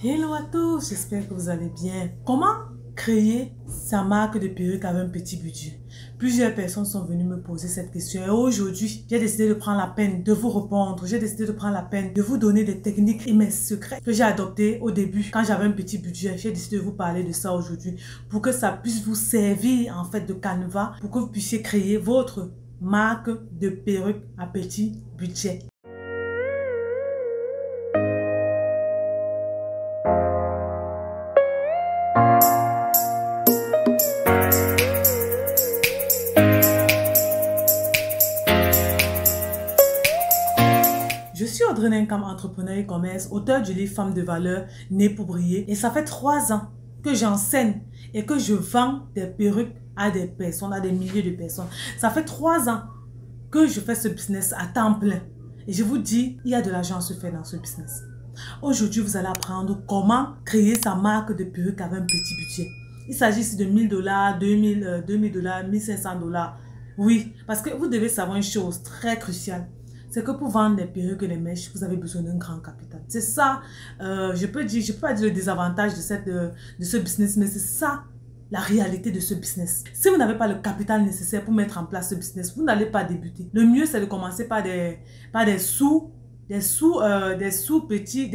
Hello à tous, j'espère que vous allez bien. Comment créer sa marque de perruque avec un petit budget? Plusieurs personnes sont venues me poser cette question et aujourd'hui, j'ai décidé de prendre la peine de vous répondre. J'ai décidé de prendre la peine de vous donner des techniques et mes secrets que j'ai adoptés au début quand j'avais un petit budget. J'ai décidé de vous parler de ça aujourd'hui pour que ça puisse vous servir en fait de canevas pour que vous puissiez créer votre marque de perruque à petit budget. Je suis Audrey Nenkam, entrepreneur et commerce, auteur du livre Femme de valeur, née pour briller. Et ça fait 3 ans que j'enseigne et que je vends des perruques à des personnes, à des milliers de personnes. Ça fait 3 ans que je fais ce business à temps plein. Et je vous dis, il y a de l'argent à se faire dans ce business. Aujourd'hui, vous allez apprendre comment créer sa marque de perruque avec un petit budget. Il s'agit ici de 1000 $, 2000 $, 1500 $. Oui, parce que vous devez savoir une chose très cruciale. C'est que pour vendre des perruques et des mèches, vous avez besoin d'un grand capital. C'est ça, je peux pas dire le désavantage de ce business, mais c'est ça la réalité de ce business. Si vous n'avez pas le capital nécessaire pour mettre en place ce business, vous n'allez pas débuter. Le mieux, c'est de commencer par des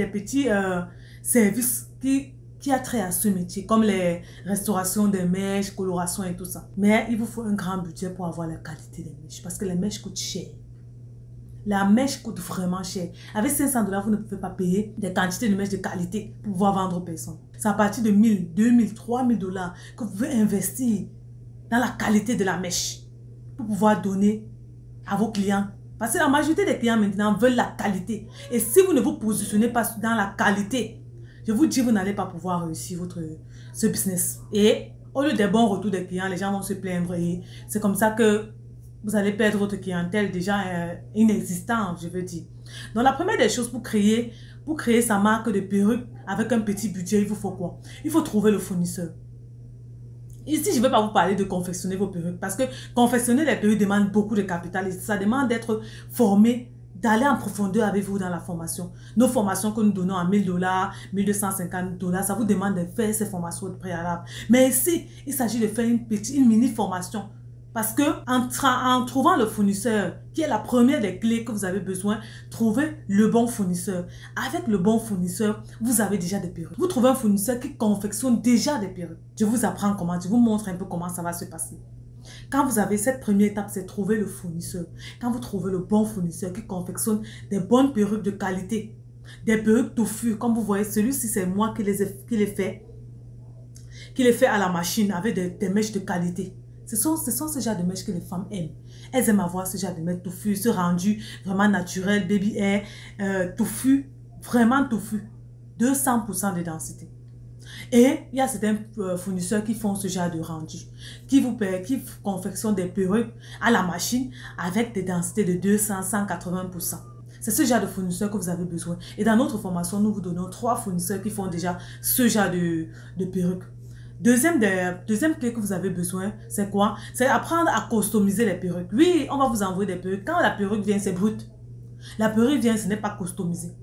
petits services qui a trait à ce métier, comme les restaurations des mèches, coloration et tout ça. Mais il vous faut un grand budget pour avoir la qualité des mèches, parce que les mèches coûtent cher. La mèche coûte vraiment cher. Avec 500 $, vous ne pouvez pas payer des quantités de mèches de qualité pour pouvoir vendre aux personnes. C'est à partir de 1000, 2000, 3000 $ que vous pouvez investir dans la qualité de la mèche pour pouvoir donner à vos clients. Parce que la majorité des clients maintenant veulent la qualité. Et si vous ne vous positionnez pas dans la qualité, je vous dis, vous n'allez pas pouvoir réussir ce business. Et au lieu des bons retours des clients, les gens vont se plaindre. Et c'est comme ça que vous allez perdre votre clientèle déjà inexistante, je veux dire. Donc, la première des choses pour créer sa marque de perruque avec un petit budget, il vous faut quoi? Il faut trouver le fournisseur. Ici, je ne vais pas vous parler de confectionner vos perruques parce que confectionner les perruques demande beaucoup de capital et ça demande d'être formé, d'aller en profondeur avec vous dans la formation. Nos formations que nous donnons à 1000 $, 1250 $, ça vous demande de faire ces formations préalables. Mais ici, il s'agit de faire une mini formation. Parce que en trouvant le fournisseur, qui est la première des clés que vous avez besoin, trouvez le bon fournisseur. Avec le bon fournisseur, vous avez déjà des perruques. Vous trouvez un fournisseur qui confectionne déjà des perruques. Je vous apprends comment, je vous montre un peu comment ça va se passer. Quand vous avez cette première étape, c'est trouver le fournisseur. Quand vous trouvez le bon fournisseur qui confectionne des bonnes perruques de qualité, des perruques touffues, comme vous voyez, celui-ci c'est moi qui les fait à la machine avec des mèches de qualité. Ce sont ce genre de mèches que les femmes aiment. Elles aiment avoir ce genre de mèches touffues, ce rendu vraiment naturel, baby hair, touffu, vraiment touffu. 200% de densité. Et il y a certains fournisseurs qui font ce genre de rendu, qui confectionnent des perruques à la machine avec des densités de 200, 180%. C'est ce genre de fournisseur que vous avez besoin. Et dans notre formation, nous vous donnons 3 fournisseurs qui font déjà ce genre de perruques. Deuxième clé que vous avez besoin, c'est quoi? C'est apprendre à customiser les perruques. Oui, on va vous envoyer des perruques. Quand la perruque vient, c'est brut. La perruque vient, ce n'est pas customisé.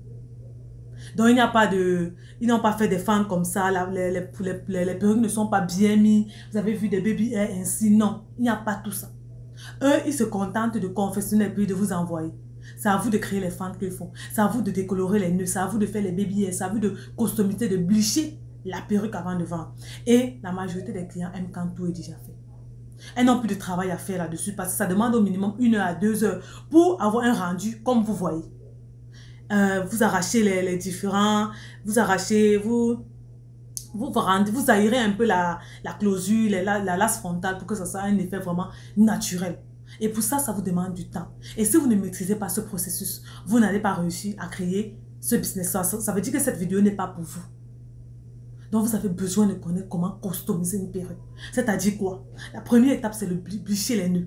Donc, ils n'ont pas fait des fentes comme ça. Les perruques ne sont pas bien mises. Vous avez vu des baby hair ainsi. Non, il n'y a pas tout ça. Eux, ils se contentent de confectionner puis de vous envoyer. C'est à vous de créer les fentes qu'ils font. C'est à vous de décolorer les nœuds. C'est à vous de faire les baby hair. C'est à vous de customiser, de bleacher la perruque avant de vendre. Et la majorité des clients aiment quand tout est déjà fait. Elles n'ont plus de travail à faire là-dessus parce que ça demande au minimum 1 heure à 2 heures pour avoir un rendu comme vous voyez. Vous arrachez les différents, vous arrachez, vous aérez un peu la closure, la lace frontale pour que ça soit un effet vraiment naturel. Et pour ça, ça vous demande du temps. Et si vous ne maîtrisez pas ce processus, vous n'allez pas réussir à créer ce business. Ça veut dire que cette vidéo n'est pas pour vous. Donc, vous avez besoin de connaître comment customiser une perruque. C'est-à-dire quoi? La première étape, c'est de bleacher les nœuds.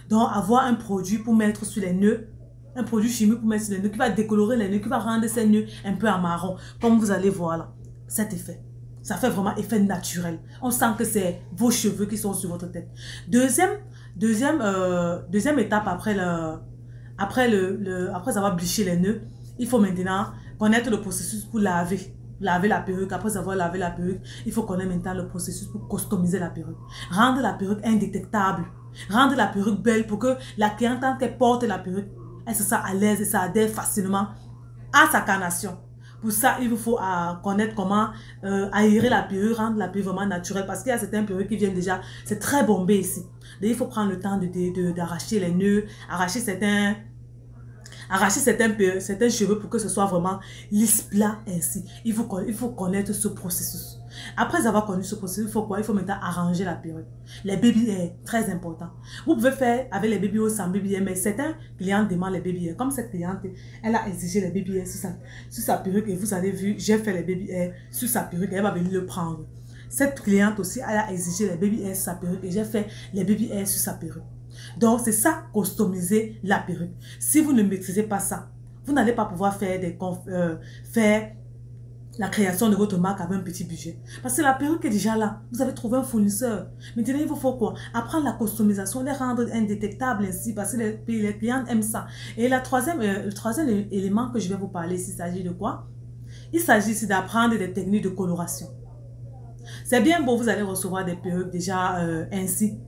Donc, avoir un produit pour mettre sur les nœuds, un produit chimique pour mettre sur les nœuds, qui va décolorer les nœuds, qui va rendre ces nœuds un peu à marron. Comme vous allez voir là, cet effet. Ça fait vraiment effet naturel. On sent que c'est vos cheveux qui sont sur votre tête. Deuxième étape après avoir bleaché les nœuds, il faut maintenant connaître le processus pour laver. laver la perruque. Après avoir lavé la perruque, il faut connaître maintenant le processus pour customiser la perruque. Rendre la perruque indétectable. Rendre la perruque belle pour que la cliente, quand elle porte la perruque, elle se sent à l'aise et ça adhère facilement à sa carnation. Pour ça, il vous faut connaître comment aérer la perruque, rendre la perruque vraiment naturelle. Parce qu'il y a certaines perruques qui viennent déjà, c'est très bombé ici. Donc, il faut prendre le temps d'arracher les nœuds, arracher certains cheveux pour que ce soit vraiment lisse plat ainsi. Il faut connaître ce processus. Après avoir connu ce processus, il faut quoi? Il faut maintenant arranger la perruque. Les baby hairs, très important. Vous pouvez faire avec les baby hairs sans baby hairs, mais certains clients demandent les baby hairs. Comme cette cliente, elle a exigé les baby hairs sur sa perruque et vous avez vu, j'ai fait les baby hairs sur sa perruque et elle va venir le prendre. Cette cliente aussi, elle a exigé les baby hairs sur sa perruque et j'ai fait les baby hairs sur sa perruque. Donc, c'est ça, customiser la perruque. Si vous ne maîtrisez pas ça, vous n'allez pas pouvoir faire la création de votre marque avec un petit budget. Parce que la perruque est déjà là. Vous avez trouvé un fournisseur. Maintenant, il vous faut quoi? Apprendre la customisation, les rendre indétectables ainsi, parce que les clients aiment ça. Et le troisième élément que je vais vous parler ici, il s'agit de quoi? Il s'agit ici d'apprendre des techniques de coloration. C'est bien beau, vous allez recevoir des perruques déjà ainsi.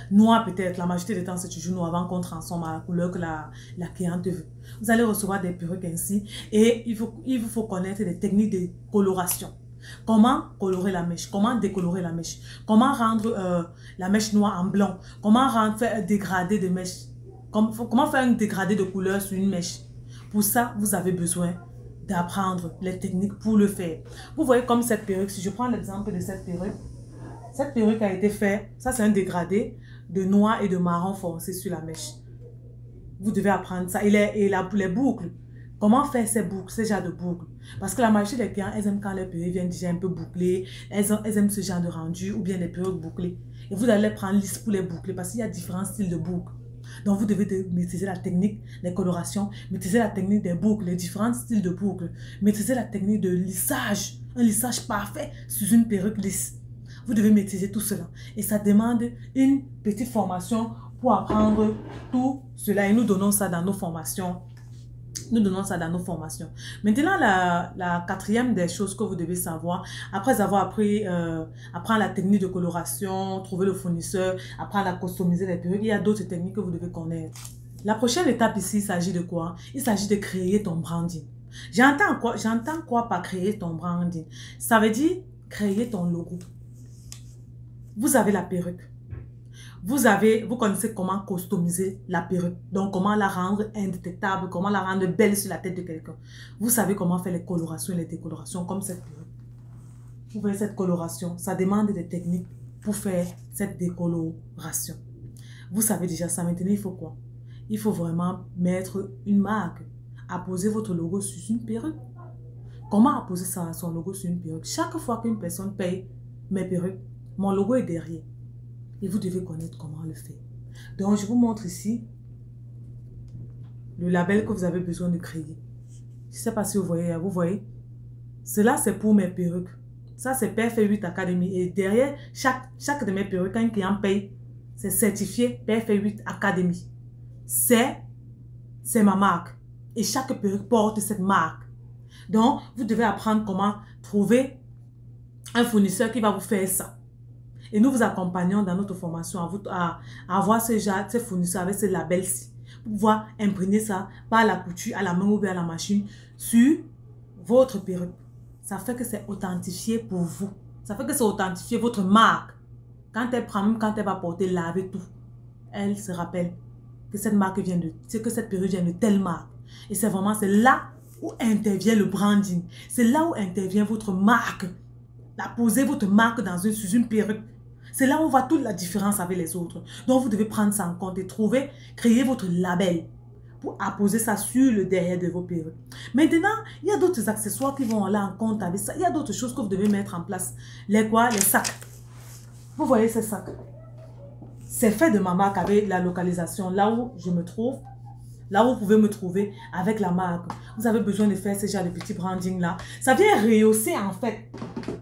Noir peut-être, la majorité des temps c'est toujours noir avant qu'on transforme à la couleur que la cliente veut. Vous allez recevoir des perruques ainsi et il vous faut connaître des techniques de coloration. Comment colorer la mèche, comment décolorer la mèche, comment rendre la mèche noire en blanc, comment faire un dégradé de mèche, comment faire un dégradé de couleur sur une mèche. Pour ça, vous avez besoin d'apprendre les techniques pour le faire. Vous voyez comme cette perruque, si je prends l'exemple de cette perruque a été faite, ça c'est un dégradé de noir et de marron foncé sur la mèche. Vous devez apprendre ça. Et les boucles, comment faire ces boucles, ces genres de boucles. Parce que la majorité des clients, elles aiment quand les perruques viennent déjà un peu bouclées, elles aiment ce genre de rendu ou bien des perruques bouclées. Et vous allez prendre lisse pour les boucler parce qu'il y a différents styles de boucles. Donc vous devez maîtriser la technique des colorations, maîtriser la technique des boucles, les différents styles de boucles, maîtriser la technique de lissage, un lissage parfait sur une perruque lisse. Vous devez maîtriser tout cela. Et ça demande une petite formation pour apprendre tout cela. Et nous donnons ça dans nos formations. Maintenant, la quatrième des choses que vous devez savoir, après avoir appris apprendre la technique de coloration, trouver le fournisseur, apprendre à customiser les perruques, il y a d'autres techniques que vous devez connaître. La prochaine étape ici, il s'agit de quoi? Il s'agit de créer ton branding. J'entends quoi par créer ton branding? Ça veut dire créer ton logo. Vous avez la perruque. Vous connaissez comment customiser la perruque. Donc, comment la rendre indétectable, comment la rendre belle sur la tête de quelqu'un. Vous savez comment faire les colorations et les décolorations comme cette perruque. Vous voyez cette coloration, ça demande des techniques pour faire cette décoloration. Vous savez déjà ça. Maintenant, il faut quoi? Il faut vraiment mettre une marque. Apposer votre logo sur une perruque. Comment apposer son logo sur une perruque? Chaque fois qu'une personne paye mes perruques, mon logo est derrière. Et vous devez connaître comment le faire. Donc, je vous montre ici le label que vous avez besoin de créer. Je ne sais pas si vous voyez. Cela, c'est pour mes perruques. Ça, c'est Perfect 8 Academy. Et derrière, chaque de mes perruques, quand un client paye, c'est certifié Perfect 8 Academy. C'est ma marque. Et chaque perruque porte cette marque. Donc, vous devez apprendre comment trouver un fournisseur qui va vous faire ça. Et nous vous accompagnons dans notre formation à avoir ces fournisseurs avec ce label-ci. Pour pouvoir imprimer ça par la couture, à la main ou bien à la machine sur votre perruque. Ça fait que c'est authentifié pour vous. Ça fait que c'est authentifié votre marque. Quand elle prend, même quand elle va porter, laver tout, elle se rappelle que cette marque vient que cette perruque vient de telle marque. Et c'est là où intervient le branding. C'est là où intervient votre marque. Poser votre marque sur une perruque. C'est là où on voit toute la différence avec les autres. Donc, vous devez prendre ça en compte et créer votre label pour apposer ça sur le derrière de vos perruques. Maintenant, il y a d'autres accessoires qui vont aller en compte avec ça. Il y a d'autres choses que vous devez mettre en place. Les sacs. Vous voyez ces sacs? C'est fait de ma marque avec la localisation. Là où je me trouve, là où vous pouvez me trouver avec la marque. Vous avez besoin de faire ce genre de petits branding là. Ça vient rehausser en fait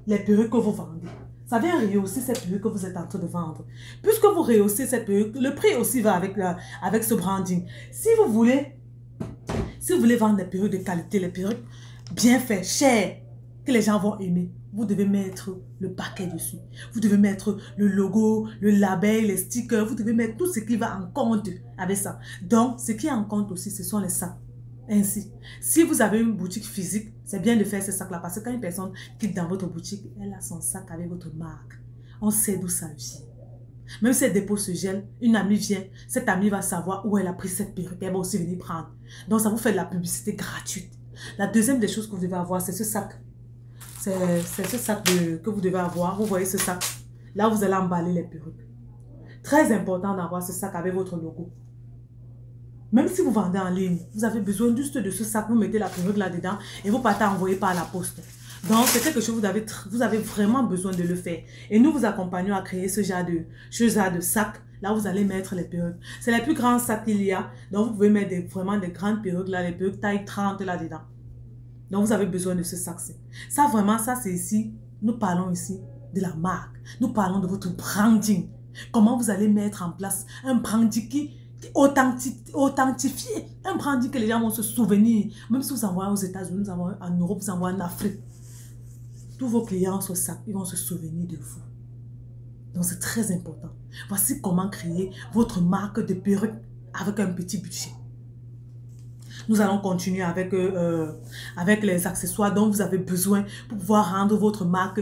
les perruques que vous vendez. Ça vient rehausser cette perruque que vous êtes en train de vendre. Puisque vous rehaussez cette perruque, le prix aussi va avec ce branding. Si vous voulez vendre des perruques de qualité, les perruques bien faites, chères, que les gens vont aimer, vous devez mettre le paquet dessus. Vous devez mettre le logo, le label, les stickers. Vous devez mettre tout ce qui va en compte avec ça. Donc, ce qui est en compte aussi, ce sont les sacs. Ainsi, si vous avez une boutique physique, c'est bien de faire ce sac-là. Parce que quand une personne quitte dans votre boutique, elle a son sac avec votre marque. On sait d'où ça vient. Même si elle dépose ce gel, une amie vient, cette amie va savoir où elle a pris cette perruque. Elle va aussi venir prendre. Donc, ça vous fait de la publicité gratuite. La deuxième des choses que vous devez avoir, c'est ce sac. C'est ce sac que vous devez avoir. Vous voyez ce sac. Là, vous allez emballer les perruques. Très important d'avoir ce sac avec votre logo. Même si vous vendez en ligne, vous avez besoin juste de ce sac. Vous mettez la perruque là-dedans et vous partez envoyer par la poste. Donc, c'est quelque chose que vous avez vraiment besoin de le faire. Et nous vous accompagnons à créer ce genre de sac. Là, vous allez mettre les perruques. C'est les plus grands sacs qu'il y a. Donc, vous pouvez mettre vraiment des grandes perruques là, les perruques taille 30 là-dedans. Donc, vous avez besoin de ce sac-ci. Ça, vraiment, ça, c'est ici. Nous parlons ici de la marque. Nous parlons de votre branding. Comment vous allez mettre en place un branding qui est authentifié. Un branding que les gens vont se souvenir. Même si vous envoyez aux États-Unis, vous envoyez en Europe, vous envoyez en Afrique. Tous vos clients sur ça, ils vont se souvenir de vous. Donc, c'est très important. Voici comment créer votre marque de perruque avec un petit budget. Nous allons continuer avec les accessoires dont vous avez besoin pour pouvoir rendre votre marque.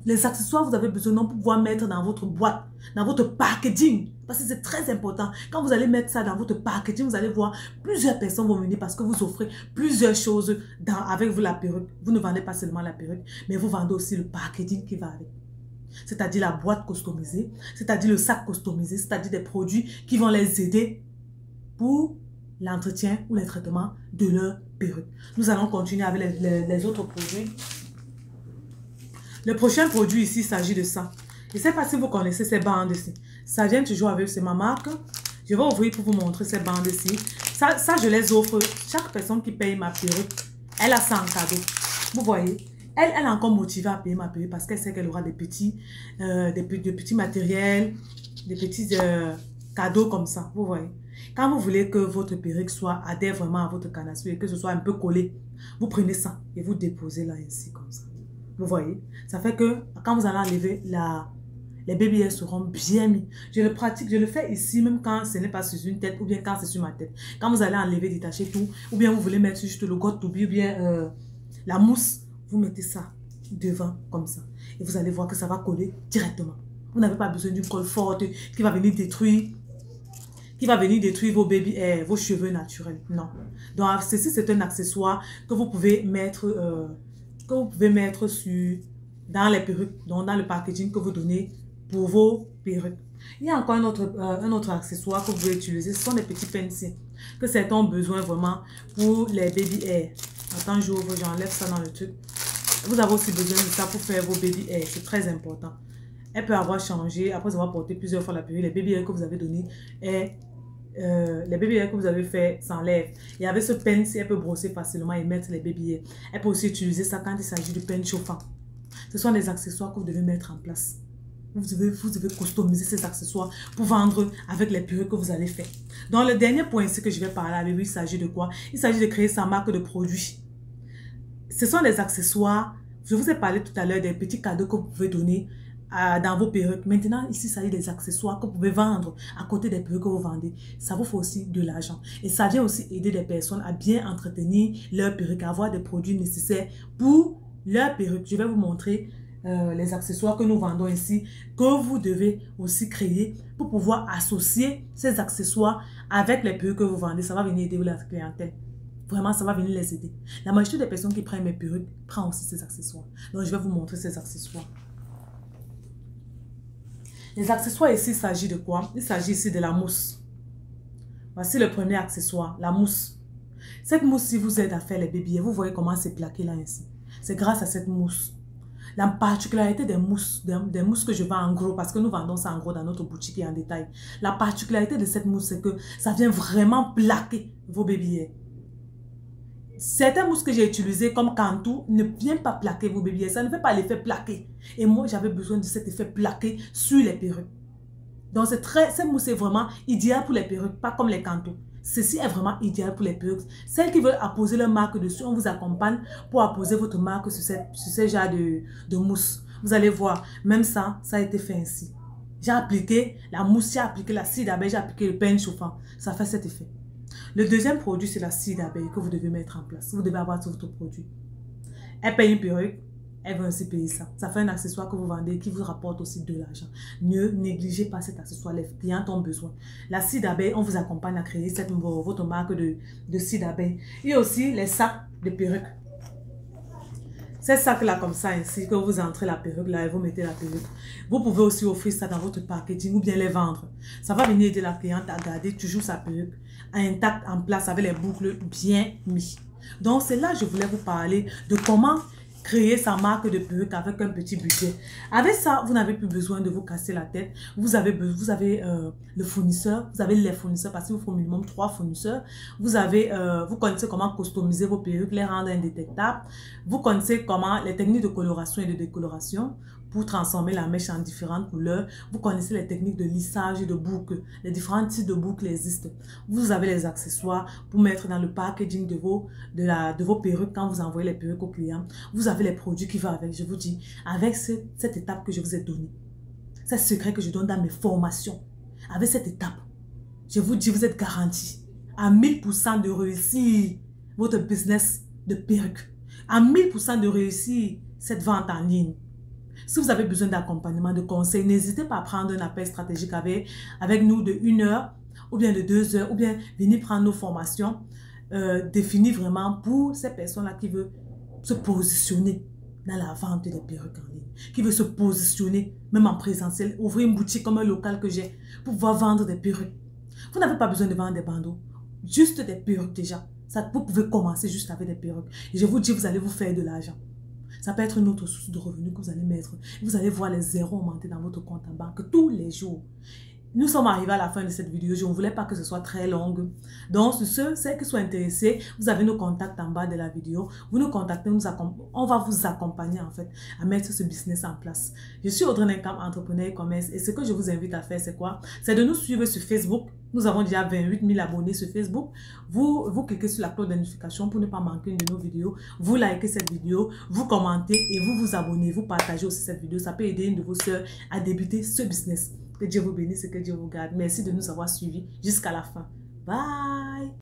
Les accessoires, vous avez besoin pour pouvoir mettre dans votre boîte, dans votre packaging. Parce que c'est très important. Quand vous allez mettre ça dans votre packaging, vous allez voir plusieurs personnes vont venir parce que vous offrez plusieurs choses avec vous la perruque. Vous ne vendez pas seulement la perruque, mais vous vendez aussi le packaging qui va avec. C'est-à-dire la boîte customisée, c'est-à-dire le sac customisé, c'est-à-dire des produits qui vont les aider pour l'entretien ou les traitements de leur perruque. Nous allons continuer avec les autres produits. Le prochain produit ici, il s'agit de ça. Je ne sais pas si vous connaissez ces bandes-ci. Ça vient toujours avec, c'est ma marque. Je vais ouvrir pour vous montrer ces bandes-ci. Ça, je les offre. Chaque personne qui paye ma perruque, elle a ça en cadeau. Vous voyez, elle est encore motivée à payer ma perruque parce qu'elle sait qu'elle aura des petits matériels, des petits cadeaux comme ça. Vous voyez. Quand vous voulez que votre perruque adhère vraiment à votre canne à sucre et que ce soit un peu collé, vous prenez ça et vous déposez là ainsi comme ça. Vous voyez, ça fait que quand vous allez enlever les baby hairs seront bien mis. Je le pratique, je le fais ici même quand ce n'est pas sur une tête ou bien quand c'est sur ma tête. Quand vous allez enlever, détacher tout ou bien vous voulez mettre juste le got to be ou bien la mousse, vous mettez ça devant comme ça et vous allez voir que ça va coller directement. Vous n'avez pas besoin d'une colle forte qui va venir détruire vos baby hairs, vos cheveux naturels. Non. Donc, ceci, c'est un accessoire que vous pouvez mettre dans les perruques, donc dans le packaging que vous donnez pour vos perruques. Il y a encore un autre accessoire que vous pouvez utiliser. Ce sont des petits pencils que certains ont besoin vraiment pour les baby hairs. Attends, j'ouvre, j'enlève ça dans le truc. Vous avez aussi besoin de ça pour faire vos baby hairs. C'est très important. Elle peut avoir changé après avoir porté plusieurs fois la perruque. Les baby hairs que vous avez donné les baby hairs que vous avez fait s'enlèvent. Et avec ce pince, elle peut brosser facilement et mettre les baby hairs. Elle peut aussi utiliser ça quand il s'agit de pince chauffant. Ce sont des accessoires que vous devez mettre en place. Vous devez customiser ces accessoires pour vendre avec les perruques que vous allez faire. Dans le dernier point ici que je vais parler avec vous, il s'agit de quoi? Il s'agit de créer sa marque de produits. Ce sont des accessoires. Je vous ai parlé tout à l'heure des petits cadeaux que vous pouvez donner dans vos perruques. Maintenant, ici, ça y est des accessoires que vous pouvez vendre à côté des perruques que vous vendez. Ça vous fait aussi de l'argent. Et ça vient aussi aider des personnes à bien entretenir leurs perruques, à avoir des produits nécessaires pour leurs perruques. Je vais vous montrer les accessoires que nous vendons ici, que vous devez aussi créer pour pouvoir associer ces accessoires avec les perruques que vous vendez. Ça va venir aider la clientèle. Vraiment, ça va venir les aider. La majorité des personnes qui prennent mes perruques prennent aussi ces accessoires. Donc, je vais vous montrer ces accessoires. Les accessoires ici, il s'agit de quoi? Il s'agit ici de la mousse. Voici le premier accessoire, la mousse. Cette mousse-ci vous aide à faire les bébés. Vous voyez comment c'est plaqué là ici. C'est grâce à cette mousse. La particularité des mousses que je vends en gros, parce que nous vendons ça en gros dans notre boutique et en détail. La particularité de cette mousse, c'est que ça vient vraiment plaquer vos bébés. Certaines mousses que j'ai utilisées comme Cantu ne viennent pas plaquer vos bébés. Ça ne fait pas l'effet plaqué. Et moi, j'avais besoin de cet effet plaqué sur les perruques. Donc, cette mousse est vraiment idéale pour les perruques, pas comme les Cantu. Ceci est vraiment idéal pour les perruques. Celles qui veulent apposer leur marque dessus, on vous accompagne pour apposer votre marque sur ce genre de mousse. Vous allez voir, même ça a été fait ainsi. J'ai appliqué la mousse, j'ai appliqué la cire d'abeille, j'ai appliqué le pain chauffant. Ça fait cet effet. Le deuxième produit, c'est la cire d'abeille que vous devez mettre en place. Vous devez avoir sur votre produit. Elle paye une perruque, elle va aussi payer ça. Ça fait un accessoire que vous vendez qui vous rapporte aussi de l'argent. Ne négligez pas cet accessoire. Les clients ont besoin. La cire d'abeille, on vous accompagne à créer votre marque de cire d'abeille. Et aussi les sacs de perruques. Ces sacs-là comme ça, ainsi que vous entrez la perruque là et vous mettez la perruque. Vous pouvez aussi offrir ça dans votre packaging ou bien les vendre. Ça va venir aider la cliente à garder toujours sa perruque intacte en place avec les boucles bien mises. Donc c'est là que je voulais vous parler de comment créer sa marque de perruque avec un petit budget. Avec ça, vous n'avez plus besoin de vous casser la tête. Vous avez le fournisseur, vous avez les fournisseurs parce qu'il vous faut au minimum 3 fournisseurs. Vous connaissez comment customiser vos perruques, les rendre indétectables. Vous connaissez comment les techniques de coloration et de décoloration pour transformer la mèche en différentes couleurs. Vous connaissez les techniques de lissage et de boucles. Les différents types de boucles existent. Vous avez les accessoires pour mettre dans le packaging de vos perruques quand vous envoyez les perruques aux clients. Vous avez les produits qui vont avec. Je vous dis, avec cette étape que je vous ai donnée, c'est ce secret que je donne dans mes formations. Avec cette étape, je vous dis, vous êtes garanti à 1000% de réussir votre business de perruques. À 1000% de réussir cette vente en ligne. Si vous avez besoin d'accompagnement, de conseils, n'hésitez pas à prendre un appel stratégique avec nous de 1 heure ou bien de 2 heures ou bien venir prendre nos formations définies vraiment pour ces personnes-là qui veulent se positionner dans la vente des perruques en ligne, qui veulent se positionner même en présentiel, ouvrir une boutique comme un local que j'ai pour pouvoir vendre des perruques. Vous n'avez pas besoin de vendre des bandeaux, juste des perruques déjà. Vous pouvez commencer juste avec des perruques. Et je vous dis, vous allez vous faire de l'argent. Ça peut être une autre source de revenus que vous allez mettre. Vous allez voir les zéros augmenter dans votre compte en banque tous les jours. Nous sommes arrivés à la fin de cette vidéo. Je ne voulais pas que ce soit très longue. Donc, ceux qui sont intéressés, vous avez nos contacts en bas de la vidéo. Vous nous contactez, on va vous accompagner en fait à mettre ce business en place. Je suis Audrey Nenkam, entrepreneur e-commerce. Et ce que je vous invite à faire, c'est quoi? C'est de nous suivre sur Facebook. Nous avons déjà 28 000 abonnés sur Facebook. Vous cliquez sur la cloche de notification pour ne pas manquer une de nos vidéos. Vous likez cette vidéo, vous commentez et vous vous abonnez. Vous partagez aussi cette vidéo. Ça peut aider une de vos soeurs à débuter ce business. Que Dieu vous bénisse et que Dieu vous garde. Merci de nous avoir suivis jusqu'à la fin. Bye!